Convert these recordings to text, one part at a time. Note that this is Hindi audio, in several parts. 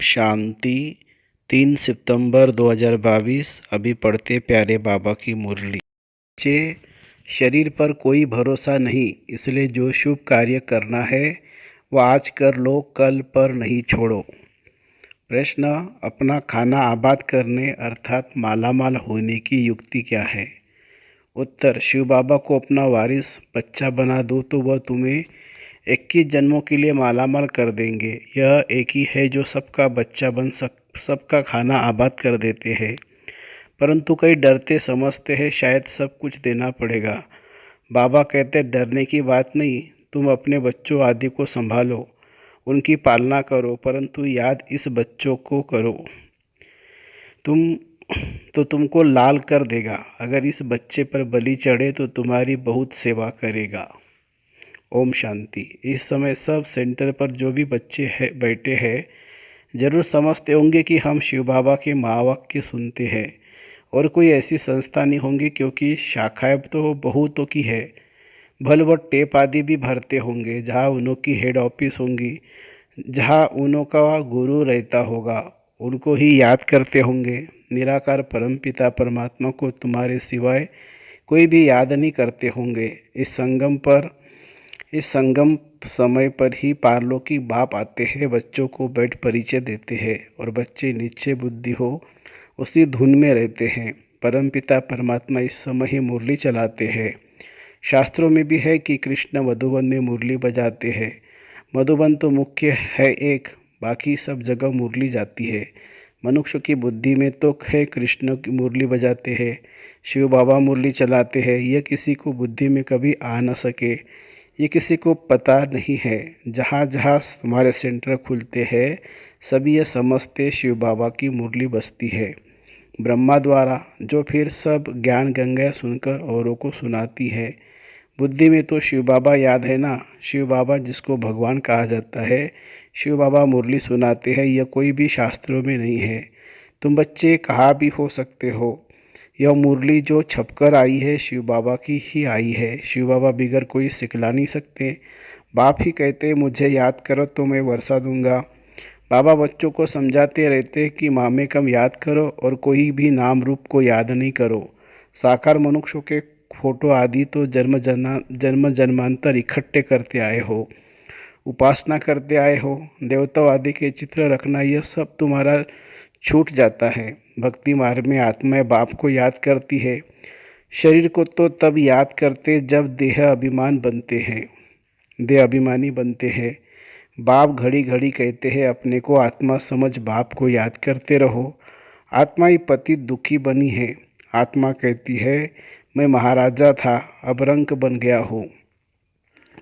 शांति। 3 सितंबर 2022। अभी पढ़ते प्यारे बाबा की मुरली। बच्चे, शरीर पर कोई भरोसा नहीं, इसलिए जो शुभ कार्य करना है वह आज कर लो, कल पर नहीं छोड़ो। प्रश्न, अपना खाना आबाद करने अर्थात मालामाल होने की युक्ति क्या है? उत्तर, शिव बाबा को अपना वारिस बच्चा बना दो तो वह तुम्हें 21 जन्मों के लिए मालामाल कर देंगे। यह एक ही है जो सबका बच्चा बन सबका खाना आबाद कर देते हैं, परंतु कई डरते समझते हैं शायद सब कुछ देना पड़ेगा। बाबा कहते डरने की बात नहीं, तुम अपने बच्चों आदि को संभालो, उनकी पालना करो, परंतु याद इस बच्चों को करो तुमको लाल कर देगा। अगर इस बच्चे पर बलि चढ़े तो तुम्हारी बहुत सेवा करेगा। ओम शांति। इस समय सब सेंटर पर जो भी बच्चे बैठे हैं जरूर समझते होंगे कि हम शिव बाबा के महावाक्य सुनते हैं और कोई ऐसी संस्था नहीं होंगी, क्योंकि शाखाएं तो बहुतों की है। भल वो टेप आदि भी भरते होंगे जहाँ उन्हों की हेड ऑफिस होंगी, जहाँ उन्हों का गुरु रहता होगा, उनको ही याद करते होंगे। निराकार परमपिता परमात्मा को तुम्हारे सिवाय कोई भी याद नहीं करते होंगे। इस संगम समय पर ही पारलौकी बाप आते हैं, बच्चों को बैठ परिचय देते हैं और बच्चे निश्चय बुद्धि हो उसी धुन में रहते हैं। परमपिता परमात्मा इस समय ही मुरली चलाते हैं। शास्त्रों में भी है कि कृष्ण मधुबन में मुरली बजाते हैं। मधुबन तो मुख्य है एक, बाकी सब जगह मुरली जाती है। मनुष्य की बुद्धि में तो है कृष्ण की मुरली बजाते हैं, शिव बाबा मुरली चलाते हैं, यह किसी को बुद्धि में कभी आ न सके, ये किसी को पता नहीं है। जहाँ जहाँ तुम्हारे सेंटर खुलते हैं सभी यह समझते शिव बाबा की मुरली बजती है ब्रह्मा द्वारा, जो फिर सब ज्ञान गंगा सुनकर औरों को सुनाती है। बुद्धि में तो शिव बाबा याद है ना, शिव बाबा जिसको भगवान कहा जाता है, शिव बाबा मुरली सुनाते हैं। यह कोई भी शास्त्रों में नहीं है। तुम बच्चे कहाँ भी हो सकते हो, यह मुरली जो छपकर आई है शिव बाबा की ही आई है। शिव बाबा बिगर कोई सिखला नहीं सकते। बाप ही कहते मुझे याद करो तो मैं वर्षा दूंगा। बाबा बच्चों को समझाते रहते कि मामे कम याद करो और कोई भी नाम रूप को याद नहीं करो। साकार मनुष्यों के फोटो आदि तो जन्म जन्मांतर इकट्ठे करते आए हो, उपासना करते आए हो। देवताओं आदि के चित्र रखना यह सब तुम्हारा छूट जाता है। भक्ति मार्ग में आत्माएं बाप को याद करती है। शरीर को तो तब याद करते जब देह अभिमानी बनते हैं। बाप घड़ी घड़ी कहते हैं अपने को आत्मा समझ बाप को याद करते रहो। आत्मा ही पतित दुखी बनी है। आत्मा कहती है मैं महाराजा था, अब रंक बन गया हूँ।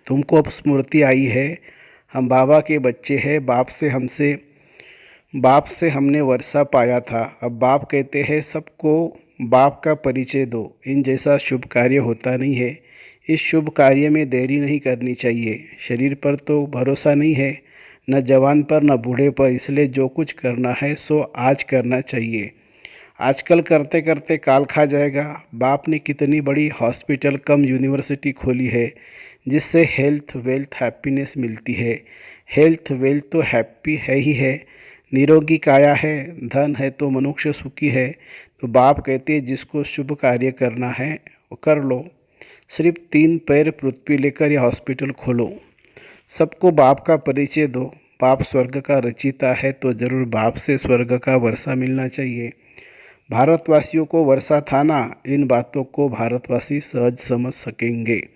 तुमको अब स्मृति आई है, हम बाबा के बच्चे हैं। बाप से हमने वर्षा पाया था। अब बाप कहते हैं सबको बाप का परिचय दो। इन जैसा शुभ कार्य होता नहीं है। इस शुभ कार्य में देरी नहीं करनी चाहिए। शरीर पर तो भरोसा नहीं है, न जवान पर न बूढ़े पर, इसलिए जो कुछ करना है सो आज करना चाहिए। आजकल करते करते काल खा जाएगा। बाप ने कितनी बड़ी हॉस्पिटल कम यूनिवर्सिटी खोली है, जिससे हेल्थ वेल्थ हैप्पीनेस मिलती है। हेल्थ वेल्थ तो हैप्पी है ही है। निरोगी काया है, धन है तो मनुष्य सुखी है। तो बाप कहते हैं जिसको शुभ कार्य करना है वो कर लो। सिर्फ 3 पैर पृथ्वी लेकर यह हॉस्पिटल खोलो। सबको बाप का परिचय दो। बाप स्वर्ग का रचिता है तो जरूर बाप से स्वर्ग का वर्षा मिलना चाहिए। भारतवासियों को वर्षा था ना, इन बातों को भारतवासी सहज समझ सकेंगे।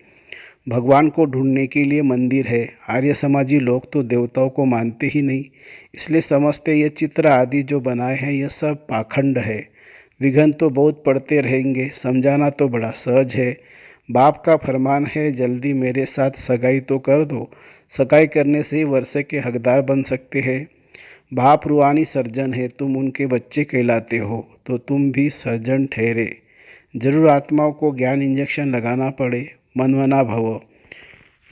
भगवान को ढूंढने के लिए मंदिर है। आर्य समाजी लोग तो देवताओं को मानते ही नहीं, इसलिए समझते ये चित्र आदि जो बनाए हैं यह सब पाखंड है। विघन तो बहुत पड़ते रहेंगे, समझाना तो बड़ा सहज है। बाप का फरमान है जल्दी मेरे साथ सगाई तो कर दो। सगाई करने से ही वर्षे के हकदार बन सकते हैं। बाप रूहानी सर्जन है, तुम उनके बच्चे कहलाते हो, तो तुम भी सर्जन ठहरे। जरूर आत्माओं को ज्ञान इंजेक्शन लगाना पड़े। मनमना भव,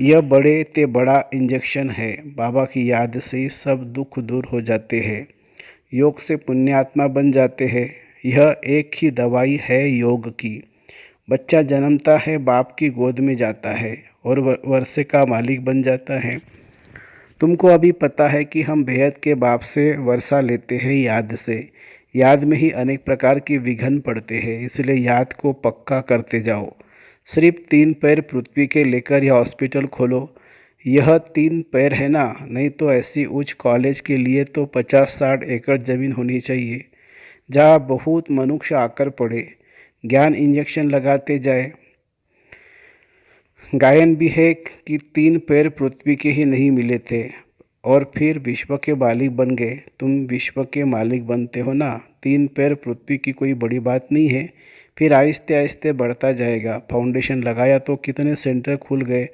यह बड़े ते बड़ा इंजेक्शन है। बाबा की याद से ही सब दुख दूर हो जाते हैं। योग से पुण्यात्मा बन जाते हैं। यह एक ही दवाई है योग की। बच्चा जन्मता है, बाप की गोद में जाता है और वर्षे का मालिक बन जाता है। तुमको अभी पता है कि हम बेहद के बाप से वर्षा लेते हैं याद से। याद में ही अनेक प्रकार की विघ्न पड़ते हैं, इसलिए याद को पक्का करते जाओ। सिर्फ 3 पैर पृथ्वी के लेकर यह हॉस्पिटल खोलो। यह 3 पैर है ना, नहीं तो ऐसी उच्च कॉलेज के लिए तो 50-60 एकड़ जमीन होनी चाहिए, जहाँ बहुत मनुष्य आकर पड़े, ज्ञान इंजेक्शन लगाते जाए। गायन भी है कि 3 पैर पृथ्वी के ही नहीं मिले थे और फिर विश्व के मालिक बन गए। तुम विश्व के मालिक बनते हो ना। 3 पैर पृथ्वी की कोई बड़ी बात नहीं है। फिर आहिस्ते आहिस्ते बढ़ता जाएगा। फाउंडेशन लगाया तो कितने सेंटर खुल गए,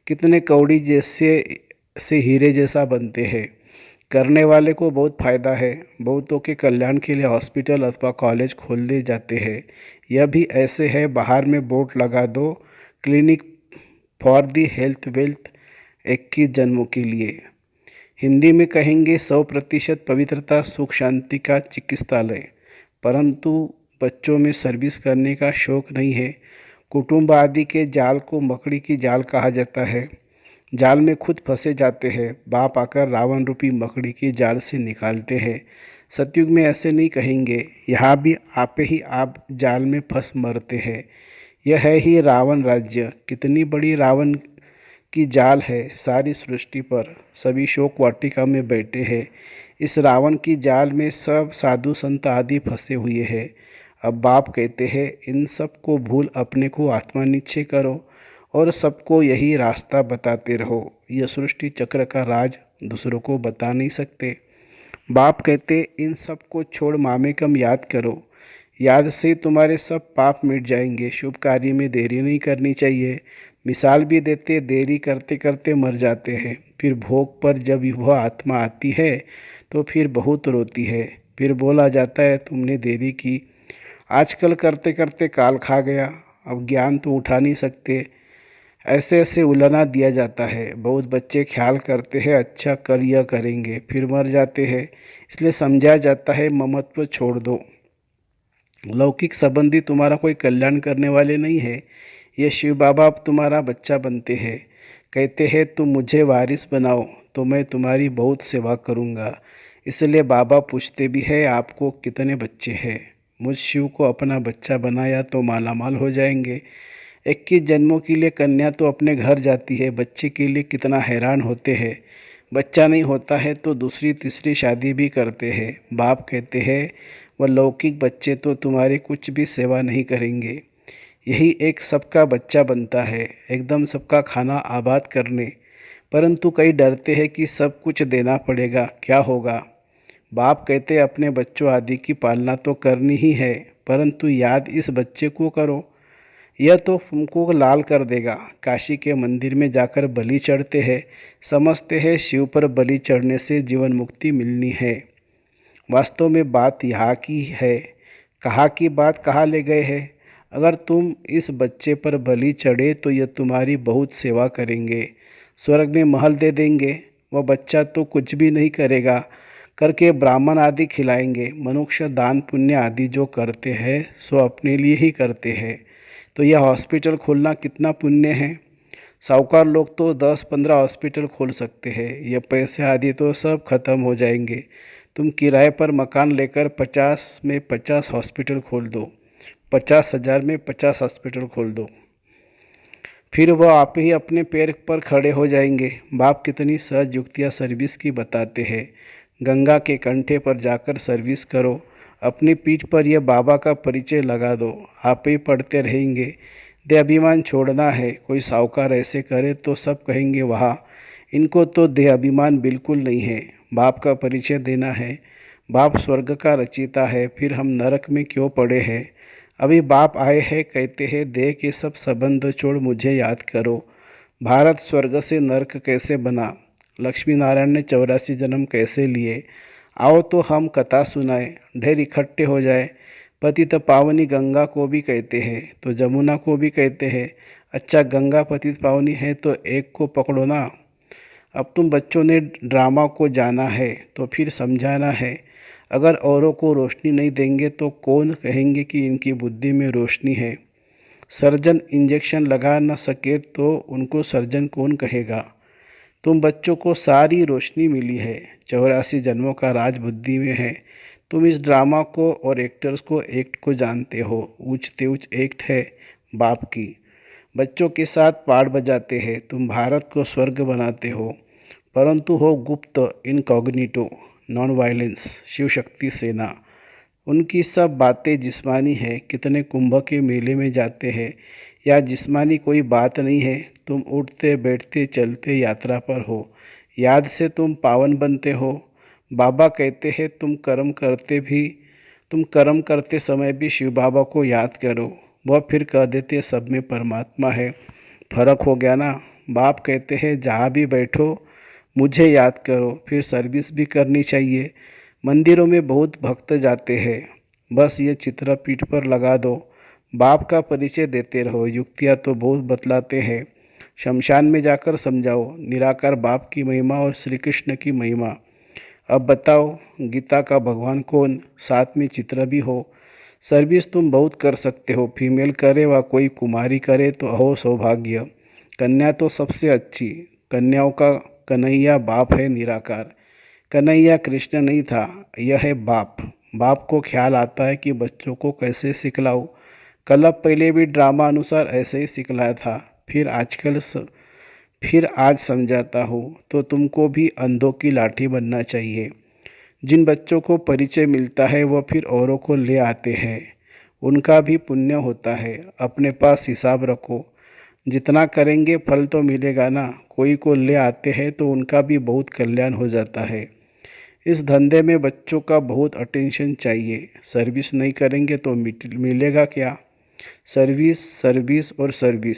कितने कौड़ी जैसे से हीरे जैसा बनते हैं। करने वाले को बहुत फायदा है। बहुतों के कल्याण के लिए हॉस्पिटल अथवा कॉलेज खोल दिए जाते हैं। यह भी ऐसे है, बाहर में बोर्ड लगा दो, clinic for the health wealth 21 जन्मों के लिए। हिंदी में कहेंगे 100% पवित्रता सुख शांति का चिकित्सालय। परंतु बच्चों में सर्विस करने का शौक नहीं है। कुटुंब आदि के जाल को मकड़ी की जाल कहा जाता है। जाल में खुद फंसे जाते हैं। बाप आकर रावण रूपी मकड़ी की जाल से निकालते हैं। सतयुग में ऐसे नहीं कहेंगे, यहाँ भी आप ही आप जाल में फंस मरते हैं। यह है ही रावण राज्य। कितनी बड़ी रावण की जाल है सारी सृष्टि पर। सभी शोक वाटिका में बैठे हैं। इस रावण की जाल में सब साधु संत आदि फंसे हुए हैं। अब बाप कहते हैं, इन सब को भूल अपने को आत्मा निश्चय करो और सबको यही रास्ता बताते रहो। यह सृष्टि चक्र का राज दूसरों को बता नहीं सकते। बाप कहते, इन सब को छोड़ मामेकम याद करो। याद से तुम्हारे सब पाप मिट जाएंगे। शुभ कार्य में देरी नहीं करनी चाहिए। मिसाल भी देते, देरी करते करते मर जाते हैं। फिर भोग पर जब वह आत्मा आती है तो फिर बहुत रोती है। फिर बोला जाता है, तुमने देरी की, आजकल करते करते काल खा गया, अब ज्ञान तो उठा नहीं सकते। ऐसे ऐसे उलाना दिया जाता है। बहुत बच्चे ख्याल करते हैं अच्छा कल यह करेंगे, फिर मर जाते हैं। इसलिए समझाया जाता है ममत्व छोड़ दो। लौकिक संबंधी तुम्हारा कोई कल्याण करने वाले नहीं है। ये शिव बाबा अब तुम्हारा बच्चा बनते हैं। कहते हैं तुम मुझे वारिस बनाओ तो मैं तुम्हारी बहुत सेवा करूँगा। इसलिए बाबा पूछते भी है, आपको कितने बच्चे हैं। मुझ शिव को अपना बच्चा बनाया तो मालामाल हो जाएंगे। 21 जन्मों के लिए कन्या तो अपने घर जाती है, बच्चे के लिए कितना हैरान होते हैं। बच्चा नहीं होता है तो दूसरी तीसरी शादी भी करते हैं। बाप कहते हैं, वह लौकिक बच्चे तो तुम्हारी कुछ भी सेवा नहीं करेंगे। यही एक सबका बच्चा बनता है, एकदम सबका खाना आबाद करने। परंतु कई डरते हैं कि सब कुछ देना पड़ेगा, क्या होगा। बाप कहते, अपने बच्चों आदि की पालना तो करनी ही है, परंतु याद इस बच्चे को करो। यह तो तुमको लाल कर देगा। काशी के मंदिर में जाकर बलि चढ़ते हैं, समझते हैं शिव पर बलि चढ़ने से जीवन मुक्ति मिलनी है। वास्तव में बात यहाँ की है। कहाँ की बात कहाँ ले गए हैं। अगर तुम इस बच्चे पर बलि चढ़े तो यह तुम्हारी बहुत सेवा करेंगे, स्वर्ग में महल दे देंगे। वह बच्चा तो कुछ भी नहीं करेगा, करके ब्राह्मण आदि खिलाएंगे। मनुष्य दान पुण्य आदि जो करते हैं सो अपने लिए ही करते हैं। तो यह हॉस्पिटल खोलना कितना पुण्य है। साहूकार लोग तो 10-15 हॉस्पिटल खोल सकते हैं। यह पैसे आदि तो सब खत्म हो जाएंगे। तुम किराए पर मकान लेकर 50 में 50 हॉस्पिटल खोल दो, 50,000 में 50 हॉस्पिटल खोल दो, फिर वह आप ही अपने पैर पर खड़े हो जाएंगे। बाप कितनी सहज युक्तियाँ सर्विस की बताते हैं। गंगा के कंठे पर जाकर सर्विस करो। अपनी पीठ पर यह बाबा का परिचय लगा दो, आप ही पढ़ते रहेंगे। देह अभिमान छोड़ना है। कोई साहूकार ऐसे करे तो सब कहेंगे वाह, इनको तो देह अभिमान बिल्कुल नहीं है। बाप का परिचय देना है। बाप स्वर्ग का रचयिता है, फिर हम नरक में क्यों पड़े हैं। अभी बाप आए हैं, कहते हैं देह के सब संबंध छोड़ मुझे याद करो। भारत स्वर्ग से नरक कैसे बना, लक्ष्मी नारायण ने 84 जन्म कैसे लिए। आओ तो हम कथा सुनाए, ढेर इकट्ठे हो जाए। पतित पावनी गंगा को भी कहते हैं तो जमुना को भी कहते हैं। अच्छा, गंगा पतित पावनी है तो एक को पकड़ो ना। अब तुम बच्चों ने ड्रामा को जाना है तो फिर समझाना है। अगर औरों को रोशनी नहीं देंगे तो कौन कहेंगे कि इनकी बुद्धि में रोशनी है। सर्जन इंजेक्शन लगा न सके तो उनको सर्जन कौन कहेगा। तुम बच्चों को सारी रोशनी मिली है, 84 जन्मों का राज बुद्धि में है। तुम इस ड्रामा को और एक्टर्स को एक्ट को जानते हो। ऊंचते ऊंच एक्ट है बाप की। बच्चों के साथ पाठ बजाते हैं। तुम भारत को स्वर्ग बनाते हो, परंतु हो गुप्त, incognito, non violence, Shiv Shakti सेना। उनकी सब बातें जिस्मानी है। कितने कुंभ के मेले में जाते हैं, या जिस्मानी कोई बात नहीं है। तुम उठते बैठते चलते यात्रा पर हो। याद से तुम पावन बनते हो। बाबा कहते हैं तुम कर्म करते समय भी शिव बाबा को याद करो। वह फिर कह देते सब में परमात्मा है। फर्क हो गया ना। बाप कहते हैं जहाँ भी बैठो मुझे याद करो। फिर सर्विस भी करनी चाहिए। मंदिरों में बहुत भक्त जाते हैं, बस ये चित्र पीठ पर लगा दो। बाप का परिचय देते रहो। युक्तियाँ तो बहुत बतलाते हैं, शमशान में जाकर समझाओ निराकार बाप की महिमा और श्री कृष्ण की महिमा। अब बताओ गीता का भगवान कौन, साथ में चित्र भी हो। सर्विस तुम बहुत कर सकते हो, फीमेल करे व कोई कुमारी करे तो अहो सौभाग्य। कन्या तो सबसे अच्छी। कन्याओं का कन्हैया बाप है निराकार। कन्हैया कृष्ण नहीं था, यह है बाप। बाप को ख्याल आता है कि बच्चों को कैसे सिखलाऊं। कलब पहले भी ड्रामा अनुसार ऐसे ही सिखलाया था, फिर आज समझाता हूँ। तो तुमको भी अंधों की लाठी बनना चाहिए। जिन बच्चों को परिचय मिलता है वह फिर औरों को ले आते हैं, उनका भी पुण्य होता है। अपने पास हिसाब रखो, जितना करेंगे फल तो मिलेगा ना। कोई को ले आते हैं तो उनका भी बहुत कल्याण हो जाता है। इस धंधे में बच्चों का बहुत अटेंशन चाहिए। सर्विस नहीं करेंगे तो मिलेगा क्या। सर्विस सर्विस और सर्विस।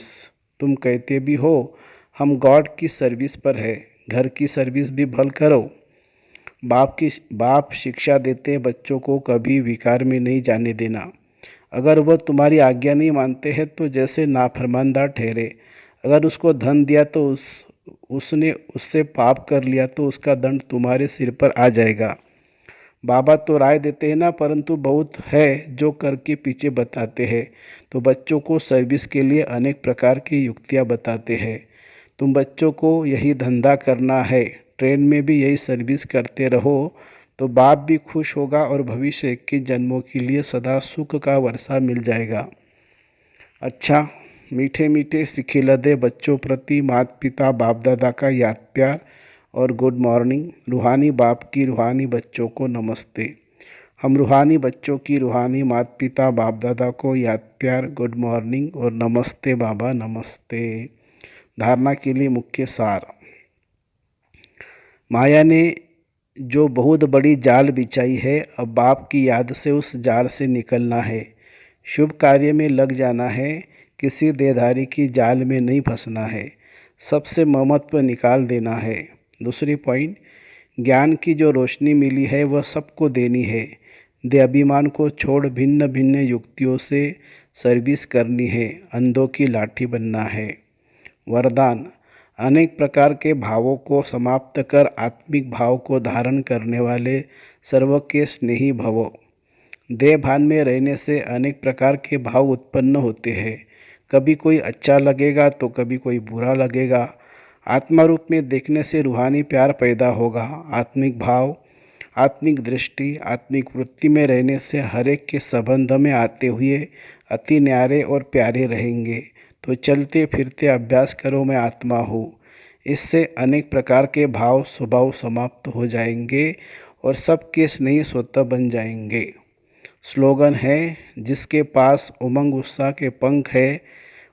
तुम कहते भी हो हम गॉड की सर्विस पर है, घर की सर्विस भी भल करो। बाप शिक्षा देते हैं बच्चों को कभी विकार में नहीं जाने देना। अगर वह तुम्हारी आज्ञा नहीं मानते हैं तो जैसे नाफरमानदार ठहरे। अगर उसको धन दिया तो उसने उससे पाप कर लिया तो उसका दंड तुम्हारे सिर पर आ जाएगा। बाबा तो राय देते हैं ना, परंतु बहुत है जो करके पीछे बताते हैं। तो बच्चों को सर्विस के लिए अनेक प्रकार की युक्तियाँ बताते हैं। तुम बच्चों को यही धंधा करना है, ट्रेन में भी यही सर्विस करते रहो तो बाप भी खुश होगा और भविष्य के जन्मों के लिए सदा सुख का वर्षा मिल जाएगा। अच्छा, मीठे मीठे सिखिलदे बच्चों प्रति माता पिता बाप दादा का याद प्यार और गुड मॉर्निंग। रूहानी बाप की रूहानी बच्चों को नमस्ते। हम रूहानी बच्चों की रूहानी माता पिता बाप दादा को याद प्यार, गुड मॉर्निंग और नमस्ते बाबा नमस्ते। धारणा के लिए मुख्य सार। माया ने जो बहुत बड़ी जाल बिछाई है, अब बाप की याद से उस जाल से निकलना है। शुभ कार्य में लग जाना है, किसी देहधारी की जाल में नहीं फंसना है। सबसे ममत्व निकाल देना है। दूसरी पॉइंट, ज्ञान की जो रोशनी मिली है वह सबको देनी है। देह अभिमान को छोड़ भिन्न भिन्न युक्तियों से सर्विस करनी है, अंधों की लाठी बनना है। वरदान, अनेक प्रकार के भावों को समाप्त कर आत्मिक भाव को धारण करने वाले सर्व के स्नेही भवो। देह भान में रहने से अनेक प्रकार के भाव उत्पन्न होते हैं। कभी कोई अच्छा लगेगा तो कभी कोई बुरा लगेगा। आत्मा रूप में देखने से रूहानी प्यार पैदा होगा। आत्मिक भाव, आत्मिक दृष्टि, आत्मिक वृत्ति में रहने से हर एक के संबंध में आते हुए अति न्यारे और प्यारे रहेंगे। तो चलते फिरते अभ्यास करो मैं आत्मा हूँ। इससे अनेक प्रकार के भाव स्वभाव समाप्त हो जाएंगे और सबके स्नेही स्वतः बन जाएंगे। स्लोगन है, जिसके पास उमंग उत्साह के पंख है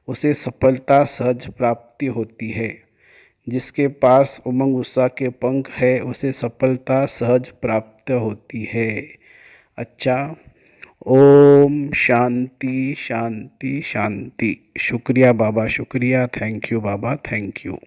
उसे सफलता सहज प्राप्ति होती है। जिसके पास उमंग उत्साह के पंख है उसे सफलता सहज प्राप्त होती है। अच्छा, ओम शांति शांति शांति। शुक्रिया बाबा, शुक्रिया। Thank you Baba, thank you.